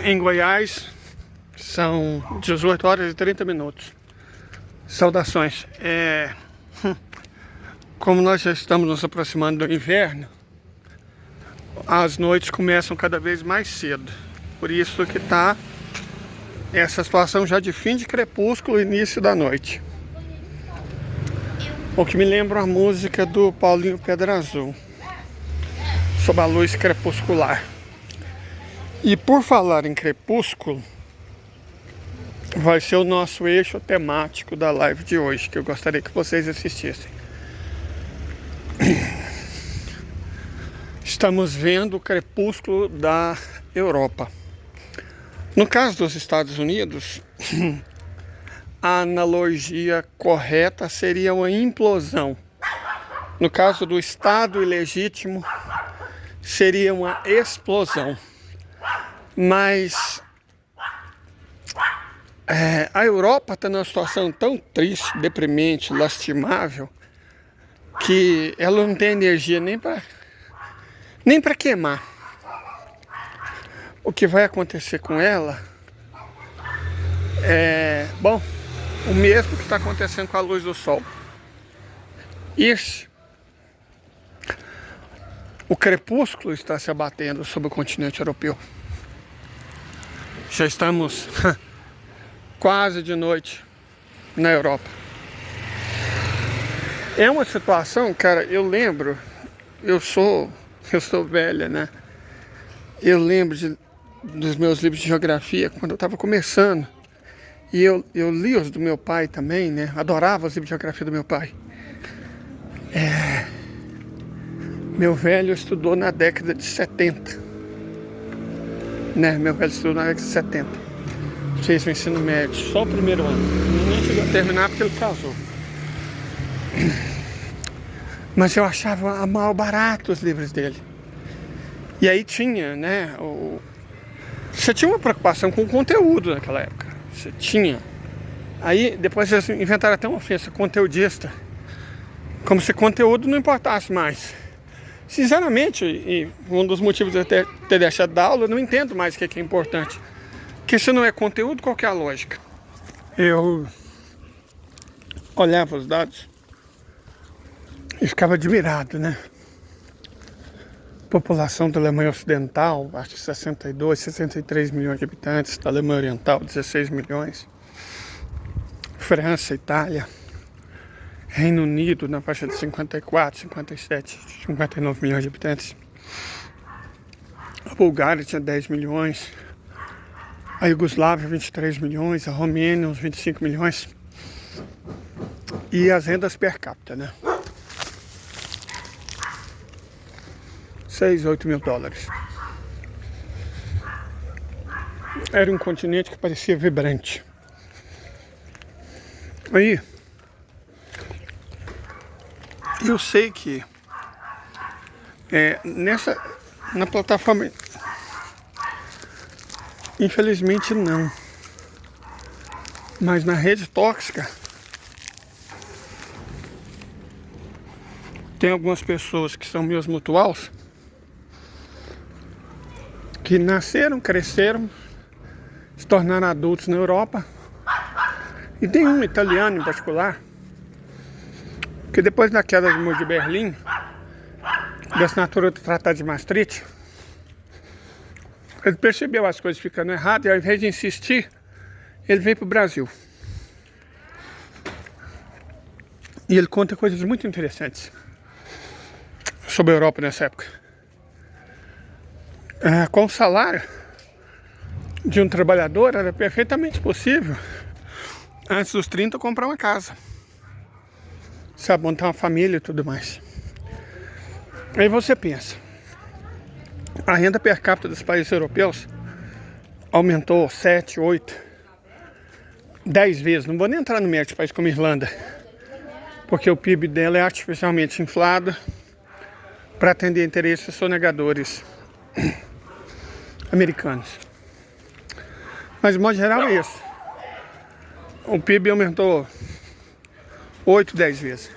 em Goiás são 18 horas e 30 minutos. Saudações. Como nós já estamos nos aproximando do inverno, as noites começam cada vez mais cedo. Por isso que está essa situação já de fim de crepúsculo e início da noite. O que me lembra a música do Paulinho Pedra Azul, sob a luz crepuscular. E por falar em crepúsculo, vai ser o nosso eixo temático da live de hoje, que eu gostaria que vocês assistissem. Estamos vendo o crepúsculo da Europa. No caso dos Estados Unidos, a analogia correta seria uma implosão. No caso do Estado ilegítimo, seria uma explosão. Mas a Europa está numa situação tão triste, deprimente, lastimável, que ela não tem energia nem para queimar. O que vai acontecer com ela bom, o mesmo que está acontecendo com a luz do sol. O crepúsculo está se abatendo sobre o continente europeu. Já estamos quase de noite na Europa. É uma situação, cara, eu lembro, eu sou velha, né? Eu lembro dos meus livros de geografia quando eu estava começando. E eu li os do meu pai também, né? Adorava os livros de geografia do meu pai. Meu velho estudou na década de 70. Né? Meu velho estudou na década de 70. Fez o ensino médio, só o primeiro ano. Nem chegou a terminar porque ele casou. Mas eu achava mal barato os livros dele. E aí tinha, né? Você tinha uma preocupação com o conteúdo naquela época. Você tinha. Aí depois eles inventaram até uma ofensa conteudista. Como se conteúdo não importasse mais. Sinceramente, e um dos motivos de eu ter deixado da aula, eu não entendo mais o que é importante. Porque se não é conteúdo, qual que é a lógica? Eu olhava os dados e ficava admirado, né? População da Alemanha Ocidental, acho que 62, 63 milhões de habitantes. Da Alemanha Oriental, 16 milhões. França, Itália, Reino Unido, na faixa de 54, 57, 59 milhões de habitantes. A Bulgária tinha 10 milhões. A Iugoslávia, 23 milhões. A Romênia, uns 25 milhões. E as rendas per capita, né? 6, 8 mil dólares. Era um continente que parecia vibrante. Aí, eu sei que na plataforma, infelizmente não, mas na rede tóxica, tem algumas pessoas que são meus mutuais, que nasceram, cresceram, se tornaram adultos na Europa. E tem um italiano em particular, que depois da queda do Muro de Berlim, da assinatura do Tratado de Maastricht, ele percebeu as coisas ficando erradas e ao invés de insistir, ele veio para o Brasil. E ele conta coisas muito interessantes sobre a Europa nessa época. Com o salário de um trabalhador era perfeitamente possível, antes dos 30, comprar uma casa, sabe, montar uma família e tudo mais. Aí você pensa, a renda per capita dos países europeus aumentou 7, 8, 10 vezes. Não vou nem entrar no mérito de país como Irlanda, porque o PIB dela é artificialmente inflado para atender interesses sonegadores americanos. Mas de modo geral é isso. O PIB aumentou 8, 10 vezes.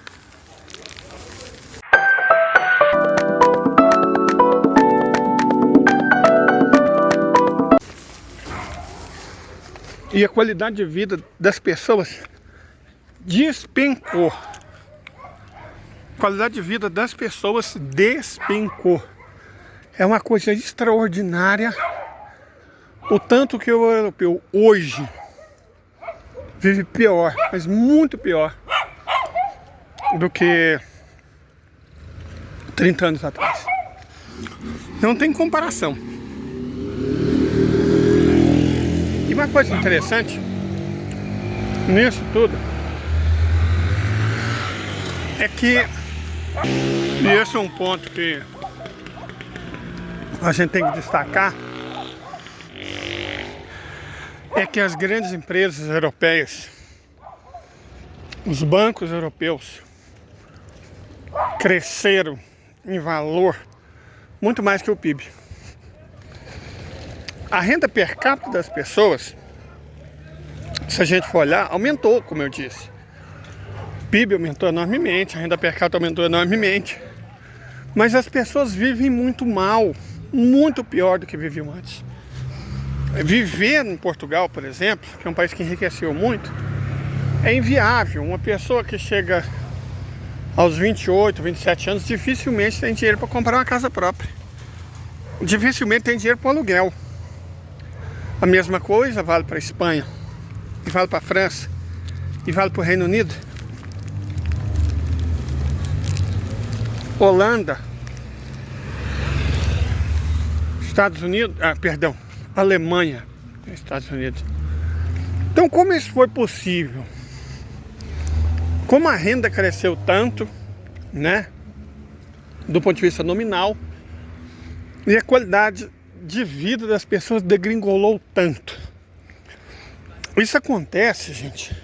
E a qualidade de vida das pessoas despencou. A qualidade de vida das pessoas despencou. É uma coisa extraordinária o tanto que o europeu hoje vive pior, mas muito pior do que 30 anos atrás. Não tem comparação. E uma coisa interessante nisso tudo é que, e esse é um ponto que a gente tem que destacar, é que as grandes empresas europeias, os bancos europeus, cresceram em valor muito mais que o PIB. A renda per capita das pessoas, se a gente for olhar, aumentou, como eu disse. O PIB aumentou enormemente, a renda per capita aumentou enormemente. Mas as pessoas vivem muito mal, muito pior do que viviam antes. Viver em Portugal, por exemplo, que é um país que enriqueceu muito, é inviável. Uma pessoa que chega aos 28, 27 anos, dificilmente tem dinheiro para comprar uma casa própria. Dificilmente tem dinheiro para aluguel. A mesma coisa vale para a Espanha, e vale para a França, e vale para o Reino Unido, Holanda, Estados Unidos, Alemanha, Estados Unidos. Então, como isso foi possível? Como a renda cresceu tanto, né, do ponto de vista nominal, e a qualidade de vida das pessoas degringolou tanto. Isso acontece, gente,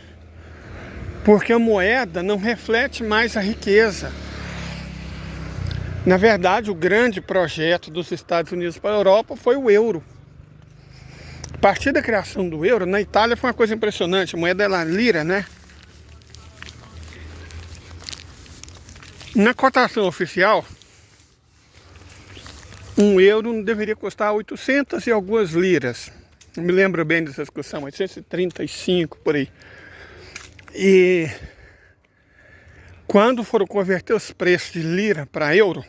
porque a moeda não reflete mais a riqueza. Na verdade, o grande projeto dos Estados Unidos para a Europa foi o euro. A partir da criação do euro, na Itália foi uma coisa impressionante. A moeda era a lira, né? Na cotação oficial, um euro não deveria custar 800 e algumas liras. Não me lembro bem dessa discussão, 835 por aí. E quando foram converter os preços de lira para euro,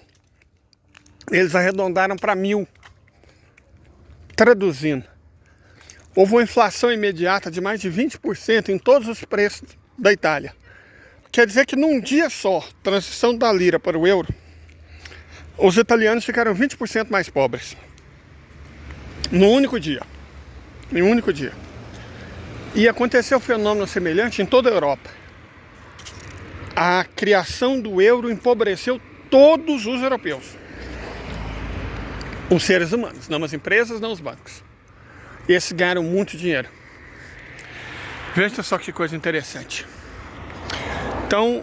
eles arredondaram para 1.000. Traduzindo, houve uma inflação imediata de mais de 20% em todos os preços da Itália. Quer dizer que num dia só, transição da lira para o euro, os italianos ficaram 20% mais pobres. Num único dia. Em um único dia. E aconteceu um fenômeno semelhante em toda a Europa. A criação do euro empobreceu todos os europeus. Os seres humanos, não as empresas, não os bancos. Esses ganharam muito dinheiro. Veja só que coisa interessante. Então,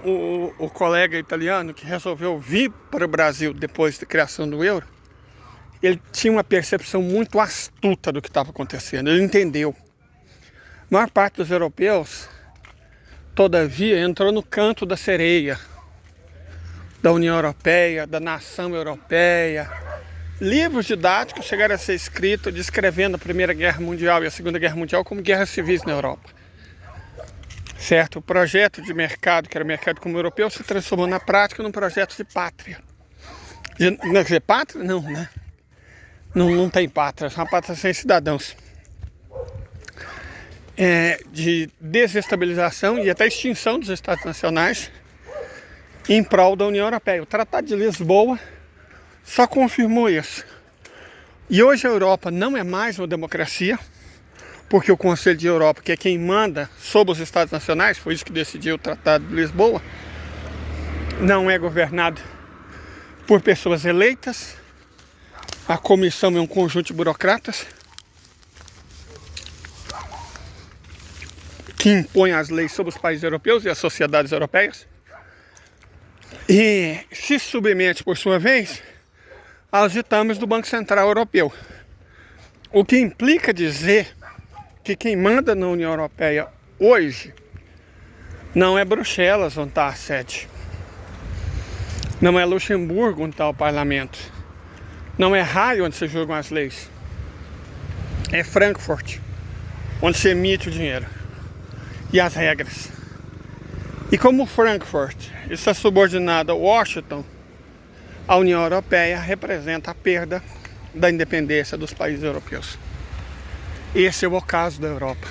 o colega italiano que resolveu vir para o Brasil depois da criação do euro, ele tinha uma percepção muito astuta do que estava acontecendo. Ele entendeu. A maior parte dos europeus, todavia, entrou no canto da sereia da União Europeia, da nação europeia. Livros didáticos chegaram a ser escritos descrevendo a Primeira Guerra Mundial e a Segunda Guerra Mundial como guerras civis na Europa. Certo? O projeto de mercado, que era o mercado comum europeu, se transformou na prática num projeto de pátria. Quer dizer, pátria? Não, né? Não tem pátria, é uma pátria sem cidadãos. De desestabilização e até extinção dos Estados Nacionais em prol da União Europeia. O Tratado de Lisboa só confirmou isso. E hoje a Europa não é mais uma democracia, porque o Conselho de Europa, que é quem manda sobre os Estados Nacionais, foi isso que decidiu o Tratado de Lisboa, não é governado por pessoas eleitas. A comissão é um conjunto de burocratas que impõem as leis sobre os países europeus e as sociedades europeias e se submete, por sua vez, aos ditames do Banco Central Europeu. O que implica dizer que quem manda na União Europeia hoje não é Bruxelas onde está a sede, não é Luxemburgo onde está o parlamento, não é Haia onde se julgam as leis, é Frankfurt. onde se emite o dinheiro e as regras. E como Frankfurt está subordinado a Washington, a União Europeia representa a perda da independência dos países europeus. Esse é o ocaso da Europa,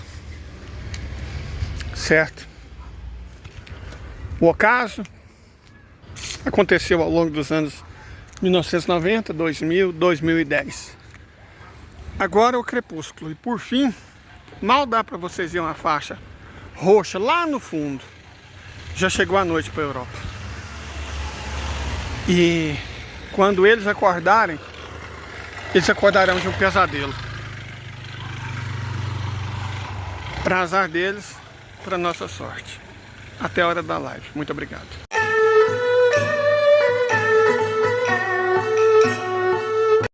certo? O ocaso aconteceu ao longo dos anos 1990, 2000, 2010. Agora é o crepúsculo. E por fim, mal dá para vocês verem uma faixa roxa lá no fundo. Já chegou a noite para a Europa. E quando eles acordarem, eles acordarão de um pesadelo. Para azar deles, para nossa sorte. Até a hora da live. Muito obrigado.